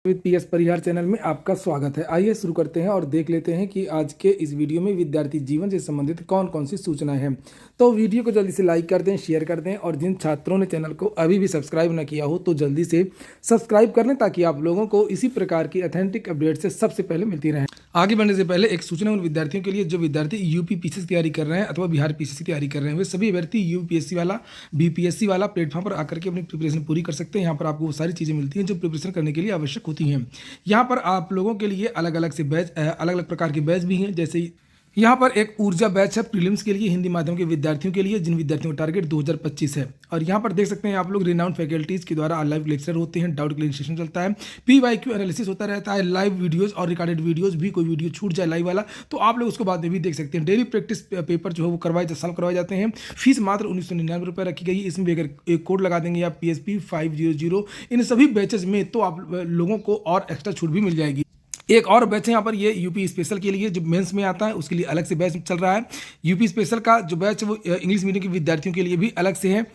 With PS Parihar channel में आपका स्वागत है। आइए शुरू करते हैं और देख लेते हैं कि आज के इस वीडियो में विद्यार्थी जीवन से संबंधित कौन कौन सी सूचनाएं हैं। तो वीडियो को जल्दी से लाइक कर दें, शेयर कर दें और जिन छात्रों ने चैनल को अभी भी सब्सक्राइब न किया हो तो जल्दी से सब्सक्राइब कर लें ताकि आप लोगों को इसी प्रकार की ऑथेंटिक अपडेट से सबसे पहले मिलती रहे। आगे बढ़ने से पहले एक सूचना उन विद्यार्थियों के लिए जो विद्यार्थी यूपी पीसीएस की तैयारी कर रहे हैं अथवा बिहार पीसीएस की तैयारी कर रहे हैं। वे सभी अभ्यर्थी यूपीएससी वाला बीपीएससी वाला प्लेटफॉर्म पर आकर के अपनी प्रिपरेशन पूरी कर सकते हैं। यहाँ पर आपको वो सारी चीज़ें मिलती हैं जो प्रिपरेशन करने के लिए आवश्यक होती हैं। यहाँ पर आप लोगों के लिए अलग अलग से बैच, अलग अलग प्रकार के बैच भी हैं। जैसे यहाँ पर एक ऊर्जा बैच है प्रीलिम्स के लिए, हिंदी माध्यम के विद्यार्थियों के लिए, जिन विद्यार्थियों का टारगेट 2025 है। और यहाँ पर देख सकते हैं आप लोग रिनाउंड फैकल्टीज के द्वारा लाइव लेक्चर होते हैं, डाउट क्लियर सेशन चलता है, पीवाईक्यू एनालिसिस होता रहता है, लाइव वीडियोस और रिकॉर्डेड वीडियोस भी। कोई वीडियो छूट जाए लाइव वाला तो आप लोग उसको बाद में भी देख सकते हैं। डेली प्रैक्टिस पेपर जो है वो सॉल्व करवाए जाते हैं। फीस मात्र 1999 रुपये रखी गई है। इसमें भी अगर एक कोड लगा देंगे आप PSP 500 इन सभी बैचेज में तो आप लोगों को और एक्स्ट्रा छूट भी मिल जाएगी। एक और बैच है यहाँ पर, ये यूपी स्पेशल के लिए जो मेंस में आता है उसके लिए अलग से बैच चल रहा है। यूपी स्पेशल का जो बैच है वो इंग्लिश मीडियम के विद्यार्थियों के लिए भी अलग से है।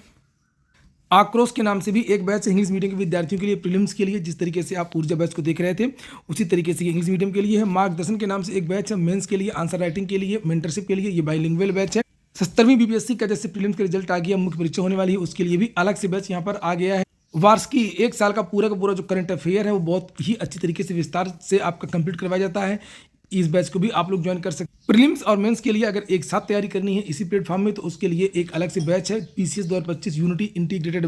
आक्रोश के नाम से भी एक बैच है इंग्लिश मीडियम के विद्यार्थियों के लिए प्रीलिम्स के लिए। जिस तरीके से आप ऊर्जा बैच को देख रहे थे उसी तरीके से इंग्लिश मीडियम के लिए है। मार्गदर्शन के नाम से एक बैच है मेंस के लिए, आंसर राइटिंग के लिए, मेंटरशिप के लिए। ये बाइलिंगुअल बैच है। 70वीं बीपीएससी का जैसे प्रीलिम्स का रिजल्ट आ गया, मुख्य परीक्षा होने वाली है, उसके लिए भी अलग से बैच यहाँ पर आ गया है। वार्षिकी एक साल का पूरा जो करंट अफेयर है वो बहुत ही अच्छी तरीके से विस्तार से आपका कंप्लीट करवाया जाता है। इस बैच को भी आप लोग ज्वाइन कर सकते हैं। प्रीलिम्स और मेंस के लिए अगर एक साथ तैयारी करनी है इसी प्लेटफॉर्म में तो उसके लिए एक अलग से बैच है PCS 2025 यूनिटी इंटीग्रेटेड।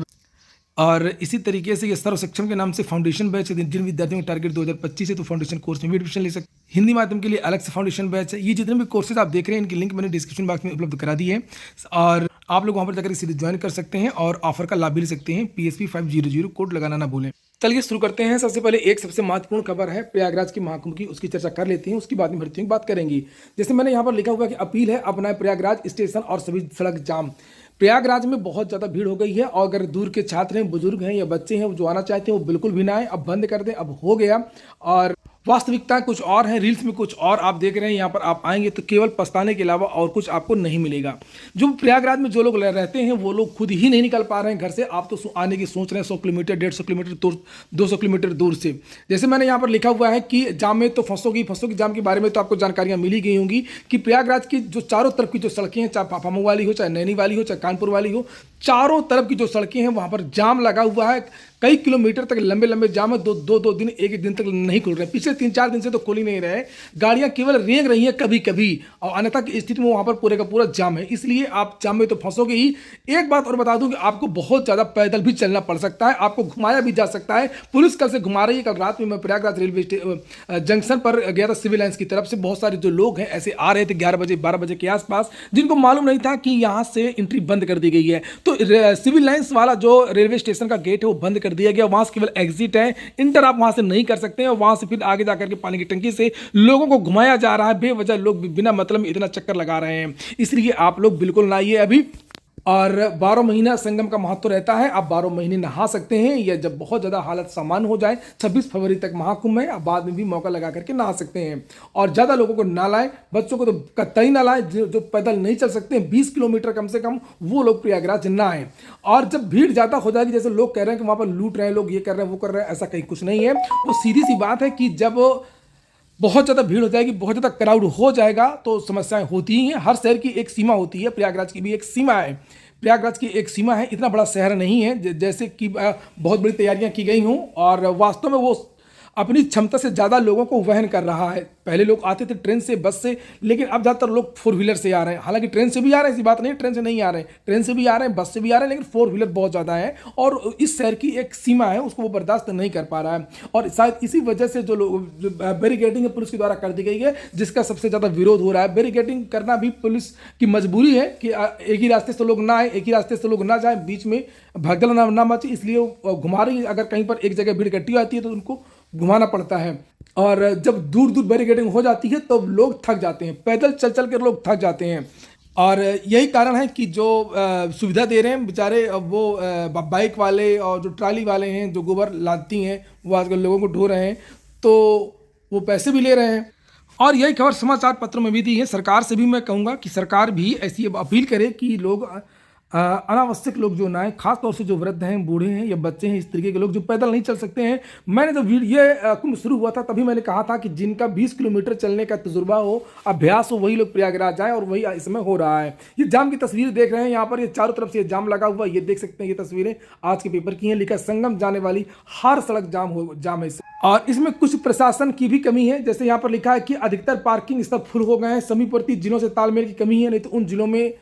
और इसी तरीके से ये सर्व सक्षम के नाम से फाउंडेशन बैच है। जिन विद्यार्थियों का टारगेट 2025 है तो फाउंडेशन कोर्स में भी एडमिशन ले सकते हैं। हिंदी माध्यम के लिए अलग से फाउंडेशन बैच है। ये जितने भी कोर्सेज आप देख रहे हैं इनकी लिंक मैंने डिस्क्रिप्शन बॉक्स में उपलब्ध करा दी है और आप लोग वहाँ पर जाकर सीरीज ज्वाइन कर सकते हैं और ऑफर का लाभ भी ले सकते हैं। PSP 500 कोड लगाना ना भूलें। चलिए शुरू करते हैं। सबसे पहले एक सबसे महत्वपूर्ण खबर है प्रयागराज की महाकुंभ की, उसकी चर्चा कर लेते हैं, उसके बाद में भर्तियों की बात करेंगे। जैसे मैंने यहाँ पर लिखा हुआ कि अपील है अपना प्रयागराज स्टेशन और सभी सड़क जाम। प्रयागराज में बहुत ज़्यादा भीड़ हो गई है और अगर दूर के छात्र हैं, बुजुर्ग हैं या बच्चे हैं जो आना चाहते हैं वो बिल्कुल भी ना आए, अब बंद कर दें, अब हो गया। और वास्तविकता कुछ और है, रील्स में कुछ और आप देख रहे हैं। यहाँ पर आप आएंगे तो केवल पछताने के अलावा और कुछ आपको नहीं मिलेगा। जो प्रयागराज में जो लोग रहते हैं वो लोग खुद ही नहीं निकल पा रहे हैं घर से। आप तो आने की सोच रहे हैं 100 किलोमीटर, 150 किलोमीटर दूर, 200 किलोमीटर दूर से। जैसे मैंने यहाँ पर लिखा हुआ है कि जाम में तो फंसोगी जाम के बारे में तो आपको जानकारियाँ मिली गई होंगी कि प्रयागराज की जो चारों तरफ की जो सड़कें हैं, चाहे पापामऊ वाली हो, चाहे नैनी वाली हो, चाहे कानपुर वाली हो, चारों तरफ की जो सड़कें हैं वहाँ पर जाम लगा हुआ है। कई किलोमीटर तक लंबे जाम है। दो दिन एक दिन तक नहीं खुल रहे। पिछले 3-4 दिन से तो खुल ही नहीं रहे। गाड़ियां केवल रेंग रही हैं कभी कभी और अन्यथा की स्थिति में वहां पर पूरे का पूरा जाम है। इसलिए आप जाम में तो फंसोगे ही। एक बात और बता दूं कि आपको बहुत ज़्यादा पैदल भी चलना पड़ सकता है, आपको घुमाया भी जा सकता है। पुलिस कल से घुमा रही है। कल रात में मैं प्रयागराज रेलवे जंक्शन पर गया था, सिविल लाइन्स की तरफ से बहुत सारे जो लोग हैं ऐसे आ रहे थे 11 बजे 12 बजे के आसपास, जिनको मालूम नहीं था कि यहाँ से एंट्री बंद कर दी गई है। तो सिविल लाइन्स वाला जो रेलवे स्टेशन का गेट है वो बंद कर दिया गया। वहां से केवल एग्जिट है, इंटर आप वहां से नहीं कर सकते हैं। वहां से फिर आगे जाकर के पानी की टंकी से लोगों को घुमाया जा रहा है। बेवजह लोग बिना मतलब में इतना चक्कर लगा रहे हैं। इसलिए आप लोग बिल्कुल ना आइए अभी। और 12 महीना संगम का महत्व रहता है। आप 12 महीने नहा सकते हैं या जब बहुत ज़्यादा हालत सामान्य हो जाए 26 फरवरी तक महाकुंभ है, आप बाद में भी मौका लगा करके नहा सकते हैं। और ज़्यादा लोगों को ना लाएं, बच्चों को तो कतई ना लाएं। जो पैदल नहीं चल सकते हैं 20 किलोमीटर कम से कम, वो लोग प्रयागराज ना आए। और जब भीड़ ज़्यादा हो जाएगी, जैसे लोग कह रहे हैं कि वहाँ पर लूट रहे हैं लोग, ये कर रहे हैं वो कर रहे हैं, ऐसा कहीं कुछ नहीं है। वो सीधी सी बात है कि जब बहुत ज़्यादा भीड़ हो जाएगी, बहुत ज़्यादा क्राउड हो जाएगा तो समस्याएं होती ही हैं। हर शहर की एक सीमा होती है, प्रयागराज की भी एक सीमा है। प्रयागराज की एक सीमा है। इतना बड़ा शहर नहीं है जैसे कि बहुत बड़ी तैयारियां की गई हों और वास्तव में वो अपनी क्षमता से ज़्यादा लोगों को वहन कर रहा है। पहले लोग आते थे ट्रेन से, बस से, लेकिन अब ज़्यादातर लोग 4 व्हीलर से आ रहे हैं। हालांकि ट्रेन से भी आ रहे हैं, ऐसी बात नहीं, ट्रेन से नहीं आ रहे हैं, ट्रेन से भी आ रहे हैं, बस से भी आ रहे हैं, लेकिन 4 व्हीलर बहुत ज़्यादा है और इस शहर की एक सीमा है, उसको वो बर्दाश्त नहीं कर पा रहा है। और शायद इसी वजह से जो लोग बैरिकेडिंग पुलिस के द्वारा कर दी गई है, जिसका सबसे ज़्यादा विरोध हो रहा है। बैरिकेडिंग करना भी पुलिस की मजबूरी है कि एक ही रास्ते से लोग ना आए, एक ही रास्ते से लोग ना जाए, बीच में भगदड़ ना मचे, इसलिए घुमा रही है। अगर कहीं पर एक जगह भीड़ इकट्ठी आती है तो उनको घुमाना पड़ता है। और जब दूर दूर बैरिकेडिंग हो जाती है तो लोग थक जाते हैं, पैदल चल चल कर लोग थक जाते हैं। और यही कारण है कि जो सुविधा दे रहे हैं बेचारे वो बाइक वाले और जो ट्राली वाले हैं जो गोबर लादती हैं वो आजकल लोगों को ढो रहे हैं, तो वो पैसे भी ले रहे हैं। और यही खबर समाचार पत्रों में भी दी है। सरकार से भी मैं कहूँगा कि सरकार भी ऐसी अपील करे कि लोग अनावश्यक लोग जो ना है, खास तौर से जो वृद्ध हैं, बूढ़े हैं या बच्चे हैं, इस तरीके के लोग जो पैदल नहीं चल सकते हैं। मैंने जब ये कुंभ शुरू हुआ था तभी मैंने कहा था कि जिनका 20 किलोमीटर चलने का तजुर्बा हो, अभ्यास हो, वही लोग प्रयागराज जाएं, और वही इस समय हो रहा है। ये जाम की तस्वीर देख रहे हैं यहाँ पर, ये चारों तरफ से ये जाम लगा हुआ है, ये देख सकते हैं। ये तस्वीरें आज के पेपर की हैं, लिखा संगम जाने वाली हर सड़क जाम है इससे। और इसमें कुछ प्रशासन की भी कमी है, जैसे यहाँ पर लिखा है कि अधिकतर पार्किंग स्थल फुल हो गए हैं, समीपवर्ती जिलों से तालमेल की कमी है, नहीं तो उन जिलों में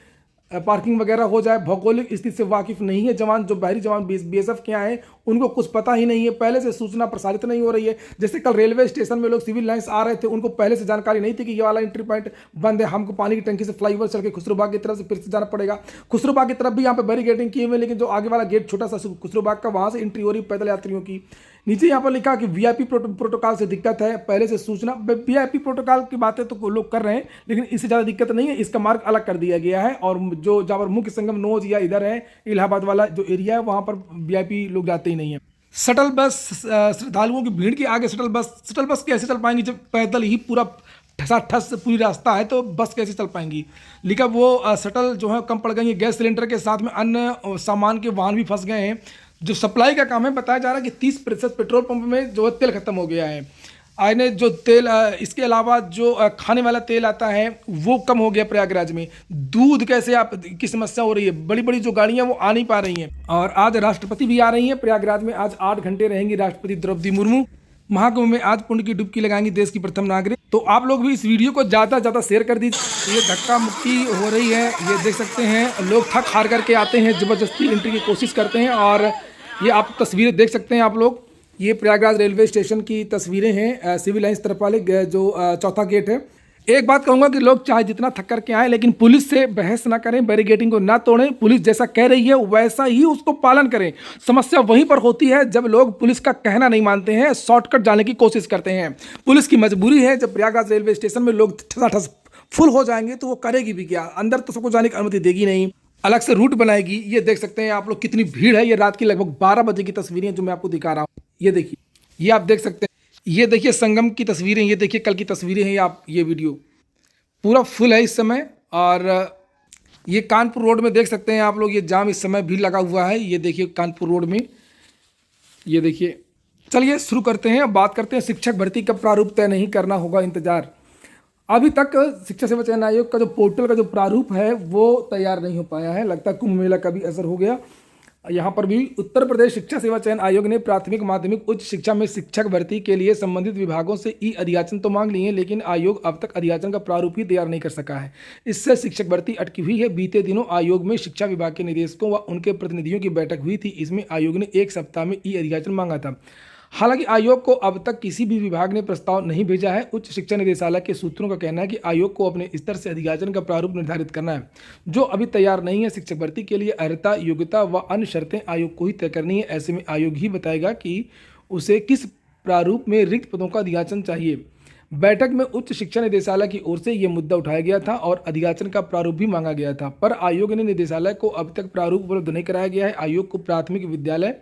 पार्किंग वगैरह हो जाए। भौगोलिक स्थिति से वाकिफ नहीं है जवान, जो बाहरी जवान बीएसएफ के हैं उनको कुछ पता ही नहीं है, पहले से सूचना प्रसारित नहीं हो रही है। जैसे कल रेलवे स्टेशन में लोग सिविल लाइंस आ रहे थे, उनको पहले से जानकारी नहीं थी कि ये वाला एंट्री पॉइंट बंद है, हमको पानी की टंकी से फ्लाईओवर चल के खुसरोबाग की तरफ से फिर से जाना पड़ेगा। खुसरोबाग की तरफ भी यहाँ पे बैरिकेडिंग किए हुए, लेकिन जो आगे वाला गेट छोटा सा खुसरोबाग का, वहां से एंट्री हो रही पैदल यात्रियों की। नीचे यहाँ पर लिखा कि वीआईपी प्रोटोकॉल से दिक्कत है, पहले से सूचना। वीआईपी प्रोटोकॉल की बातें तो लोग कर रहे हैं, लेकिन इससे ज़्यादा दिक्कत नहीं है। इसका मार्ग अलग कर दिया गया है, और जो जहाँ पर मुख्य संगम नोज या इधर है इलाहाबाद वाला जो एरिया है, वहाँ पर वीआईपी लोग जाते ही नहीं है। शटल बस, श्रद्धालुओं की भीड़ के आगे शटल बस कैसे चल पाएंगी जब पैदल ही पूरा ठस पूरी रास्ता है, तो बस कैसे चल पाएंगी। लिखा वो शटल जो है कम पड़ गई है, गैस सिलेंडर के साथ में अन्य सामान के वाहन भी फंस गए हैं। जो सप्लाई का काम है, बताया जा रहा है कि 30% पेट्रोल पंप में जो है तेल खत्म हो गया है। आने जो तेल, इसके अलावा जो खाने वाला तेल आता है वो कम हो गया प्रयागराज में। दूध कैसे आप की समस्या हो रही है, बड़ी बड़ी जो गाड़ियां वो आ नहीं पा रही हैं। और आज राष्ट्रपति भी आ रही हैं प्रयागराज में, आज 8 घंटे रहेंगी राष्ट्रपति द्रौपदी मुर्मू। महाकुंभ में आज पुण्य की डुबकी लगाएंगी देश की प्रथम नागरिक। तो आप लोग भी इस वीडियो को ज़्यादा से ज़्यादा शेयर कर दीजिए। ये धक्का मुक्की हो रही है, ये देख सकते हैं, लोग थक हार करके आते हैं, ज़बरदस्ती एंट्री की कोशिश करते हैं। और ये आप तस्वीरें देख सकते हैं आप लोग, ये प्रयागराज रेलवे स्टेशन की तस्वीरें हैं, सिविल लाइंस तरफ वाले जो चौथा गेट है। एक बात कहूंगा कि लोग चाहे जितना थक करके आए, लेकिन पुलिस से बहस ना करें, बैरिकेडिंग को ना तोड़ें। पुलिस जैसा कह रही है वैसा ही उसको पालन करें। समस्या वहीं पर होती है जब लोग पुलिस का कहना नहीं मानते हैं, शॉर्टकट जाने की कोशिश करते हैं। पुलिस की मजबूरी है, जब प्रयागराज रेलवे स्टेशन में लोग ठस फुल हो जाएंगे तो वो करेगी भी क्या, अंदर तो सबको जाने की अनुमति देगी नहीं, अलग से रूट बनाएगी। ये देख सकते हैं आप लोग कितनी भीड़ है। ये रात की लगभग 12 बजे की तस्वीरें जो मैं आपको दिखा रहा हूँ। ये देखिए, ये आप देख सकते हैं, ये देखिए संगम की तस्वीरें, ये देखिए कल की तस्वीरें हैं। आप ये वीडियो पूरा फुल है इस समय। और ये कानपुर रोड में देख सकते हैं आप लोग, ये जाम इस समय भी लगा हुआ है। ये देखिए कानपुर रोड में, ये देखिए। चलिए शुरू करते हैं, अब बात करते हैं शिक्षक भर्ती का प्रारूप तय नहीं करना होगा इंतजार। अभी तक शिक्षा सेवा चयन आयोग का जो पोर्टल का जो प्रारूप है वो तैयार नहीं हो पाया है। लगता है कुंभ मेला का भी असर हो गया। यहाँ पर भी उत्तर प्रदेश शिक्षा सेवा चयन आयोग ने प्राथमिक माध्यमिक उच्च शिक्षा में शिक्षक भर्ती के लिए संबंधित विभागों से ई अधियाचन तो मांग लिए हैं, लेकिन आयोग अब तक अधियाचन का प्रारूप ही तैयार नहीं कर सका है। इससे शिक्षक भर्ती अटकी हुई है। बीते दिनों आयोग में शिक्षा विभाग के निदेशकों व उनके प्रतिनिधियों की बैठक हुई थी। इसमें आयोग ने 1 सप्ताह में ई अधियाचन मांगा था। हालांकि आयोग को अब तक किसी भी विभाग ने प्रस्ताव नहीं भेजा है। उच्च शिक्षा निदेशालय के सूत्रों का कहना है कि आयोग को अपने स्तर से अधियाचन का प्रारूप निर्धारित करना है, जो अभी तैयार नहीं है। शिक्षक भर्ती के लिए अर्हता, योग्यता व अन्य शर्तें आयोग को ही तय करनी है। ऐसे में आयोग ही बताएगा कि उसे किस प्रारूप में रिक्त पदों का अधियाचन चाहिए। बैठक में उच्च शिक्षा निदेशालय की ओर से यह मुद्दा उठाया गया था और अधियाचन का प्रारूप भी मांगा गया था, पर आयोग ने निदेशालय को अब तक प्रारूप उपलब्ध नहीं कराया गया है। आयोग को प्राथमिक विद्यालय,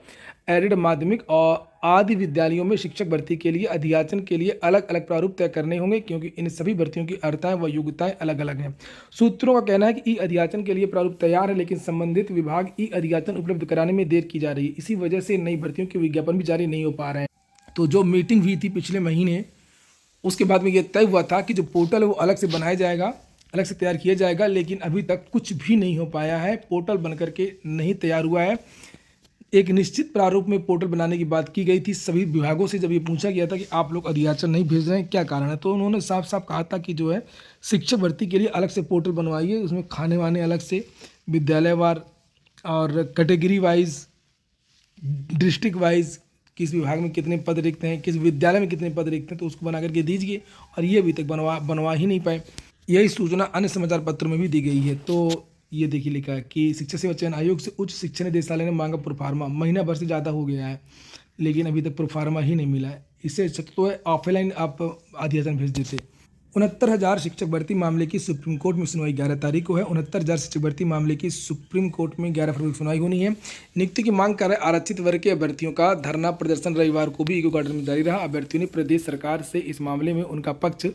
एडेड माध्यमिक और आदि विद्यालयों में शिक्षक भर्ती के लिए अधियाचन के लिए अलग अलग प्रारूप तय करने होंगे, क्योंकि इन सभी भर्तियों की अर्हताएं व योग्यताएं अलग अलग हैं। सूत्रों का कहना है कि ई अधियाचन के लिए प्रारूप तैयार है, लेकिन संबंधित विभाग ई अधियाचन उपलब्ध कराने में देर की जा रही है। इसी वजह से नई भर्तियों के विज्ञापन भी जारी नहीं हो पा रहे हैं। तो जो मीटिंग हुई थी पिछले महीने, उसके बाद में ये तय हुआ था कि जो पोर्टल है वो अलग से बनाया जाएगा, अलग से तैयार किया जाएगा, लेकिन अभी तक कुछ भी नहीं हो पाया है। पोर्टल बनकर के नहीं तैयार हुआ है। एक निश्चित प्रारूप में पोर्टल बनाने की बात की गई थी सभी विभागों से। जब ये पूछा गया था कि आप लोग अधियाचन नहीं भेज रहे हैं, क्या कारण है, तो उन्होंने साफ साफ कहा था कि जो है शिक्षक भर्ती के लिए अलग से पोर्टल बनवाइए, उसमें खाने वाने अलग से, विद्यालयवार और कैटेगरी वाइज, डिस्ट्रिक्ट वाइज किस विभाग में कितने पद रिक्त हैं, किस विद्यालय में कितने पद रिक्त हैं, तो उसको बना करके दीजिए। और ये अभी तक बनवा ही नहीं पाए। यही सूचना अन्य समाचार पत्रों में भी दी गई है। तो ये देखिए लिखा है कि शिक्षा सेवा चयन आयोग से उच्च शिक्षा निदेशालय ने मांगा प्रोफार्मा। महीना भर से ज़्यादा हो गया है, लेकिन अभी तक प्रोफार्मा ही नहीं मिला है। इससे अच्छा तो ऑफलाइन आप अधियाचन भेज देते। 69,000 शिक्षक भर्ती मामले की सुप्रीम कोर्ट में सुनवाई 11 तारीख को है। 69,000 शिक्षक भर्ती मामले की सुप्रीम कोर्ट में 11 फरवरी को सुनवाई होनी है। नियुक्ति की मांग कर रहे आरक्षित वर्ग के अभ्यर्थियों का धरना प्रदर्शन रविवार को भी इको गार्डन में जारी रहा। अभ्यर्थियों ने प्रदेश सरकार से इस मामले में उनका पक्ष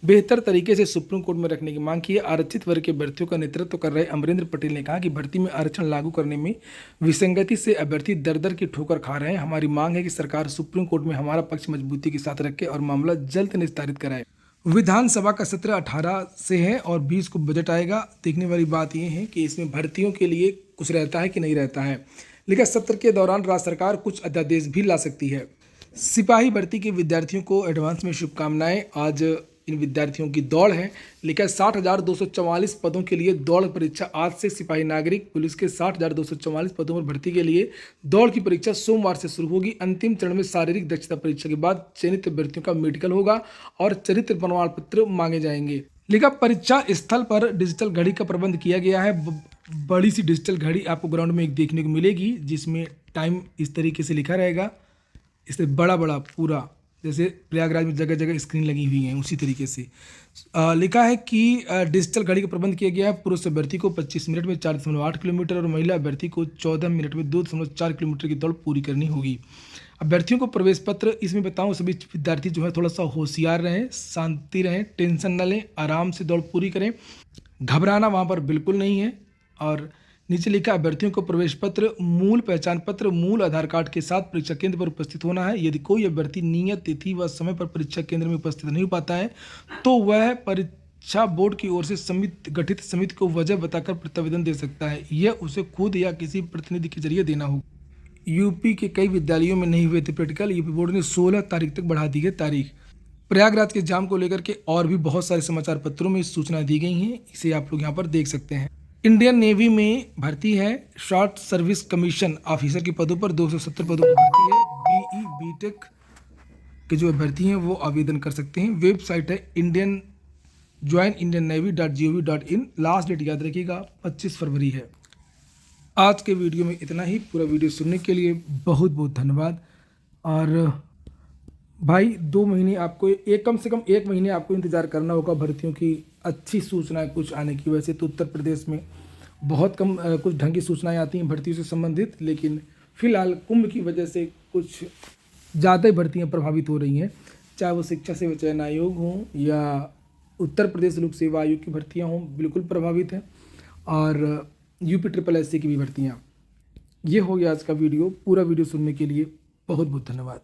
बेहतर तरीके से सुप्रीम कोर्ट में रखने की मांग की है। आरक्षित वर्ग के अभ्यर्थियों का नेतृत्व कर रहे अमरेंद्र पटेल ने कहा कि भर्ती में आरक्षण लागू करने में विसंगति से अभ्यर्थी दर दर की ठोकर खा रहे हैं। हमारी मांग है कि सरकार सुप्रीम कोर्ट में हमारा पक्ष मजबूती के साथ रखे और मामला जल्द निस्तारित कराए। विधानसभा का सत्र 18 से है और 20 को बजट आएगा। देखने वाली बात यह है कि इसमें भर्तियों के लिए कुछ रहता है कि नहीं रहता है, लेकिन सत्र के दौरान राज्य सरकार कुछ अध्यादेश भी ला सकती है। सिपाही भर्ती के विद्यार्थियों को एडवांस में शुभकामनाएं। आज इन विद्यार्थियों की दौड़ है, लेकिन 60,244 पदों के लिए दौड़ परीक्षा आज से सिपाही नागरिक पुलिस के 60,244 पदों पर भर्ती के लिए दौड़ की परीक्षा सोमवार से शुरू होगी। अंतिम चरण में शारीरिक दक्षता परीक्षा के बाद चयनित अभ्यर्थियों का मेडिकल होगा और चरित्र प्रमाण पत्र मांगे जाएंगे। लेकिन परीक्षा स्थल पर डिजिटल घड़ी का प्रबंध किया गया है। बड़ी सी डिजिटल घड़ी आपको ग्राउंड में एक देखने को मिलेगी, जिसमें टाइम इस तरीके से लिखा रहेगा। इससे बड़ा बड़ा पूरा जैसे प्रयागराज में जगह जगह स्क्रीन लगी हुई हैं, उसी तरीके से लिखा है कि डिजिटल घड़ी का प्रबंध किया गया है। पुरुष अभ्यर्थी को 25 मिनट में 4.8 किलोमीटर और महिला अभ्यर्थी को 14 मिनट में 2.4 किलोमीटर की दौड़ पूरी करनी होगी। अभ्यर्थियों को प्रवेश पत्र, इसमें बताऊं सभी विद्यार्थी जो है थोड़ा सा होशियार रहें, शांति रहें, टेंशन न लें, आराम से दौड़ पूरी करें। घबराना वहाँ पर बिल्कुल नहीं है। और नीचे लिखा अभ्यर्थियों को प्रवेश पत्र, मूल पहचान पत्र, मूल आधार कार्ड के साथ परीक्षा केंद्र पर उपस्थित होना है। यदि कोई अभ्यर्थी नियत तिथि व समय पर परीक्षा केंद्र में उपस्थित नहीं हो पाता है तो वह परीक्षा बोर्ड की ओर से गठित समिति को वजह बताकर प्रतिवेदन दे सकता है। यह उसे खुद या किसी प्रतिनिधि के जरिए देना होगा। यूपी के कई विद्यालयों में नहीं हुए थे प्रैक्टिकल, यूपी बोर्ड ने 16 तारीख तक बढ़ा दी है तारीख। प्रयागराज के जाम को लेकर के और भी बहुत सारे समाचार पत्रों में सूचना दी गई हैं, इसे आप लोग यहाँ पर देख सकते हैं। इंडियन नेवी में भर्ती है। शॉर्ट सर्विस कमीशन ऑफिसर के पदों पर 270 पदों पर भर्ती है। बीई बीटेक के जो अभ्यर्थी हैं वो आवेदन कर सकते हैं। वेबसाइट है joinindiannavy.gov.in। लास्ट डेट याद रखिएगा 25 फरवरी है। आज के वीडियो में इतना ही। पूरा वीडियो सुनने के लिए बहुत बहुत धन्यवाद। और भाई 2 महीने आपको कम से कम 1 महीने आपको इंतज़ार करना होगा भर्तियों की अच्छी सूचनाएं कुछ आने की। वैसे तो उत्तर प्रदेश में बहुत कम कुछ ढंग की सूचनाएं आती हैं भर्तियों से संबंधित, लेकिन फिलहाल कुंभ की वजह से कुछ ज़्यादा ही भर्तियां प्रभावित हो रही हैं। चाहे वो शिक्षा सेवा चयन आयोग हों या उत्तर प्रदेश लोक सेवा आयोग की भर्तियाँ हों, बिल्कुल प्रभावित हैं। और यूपी SSS की भी भर्तियाँ। ये हो गया आज का वीडियो। पूरा वीडियो सुनने के लिए बहुत बहुत धन्यवाद।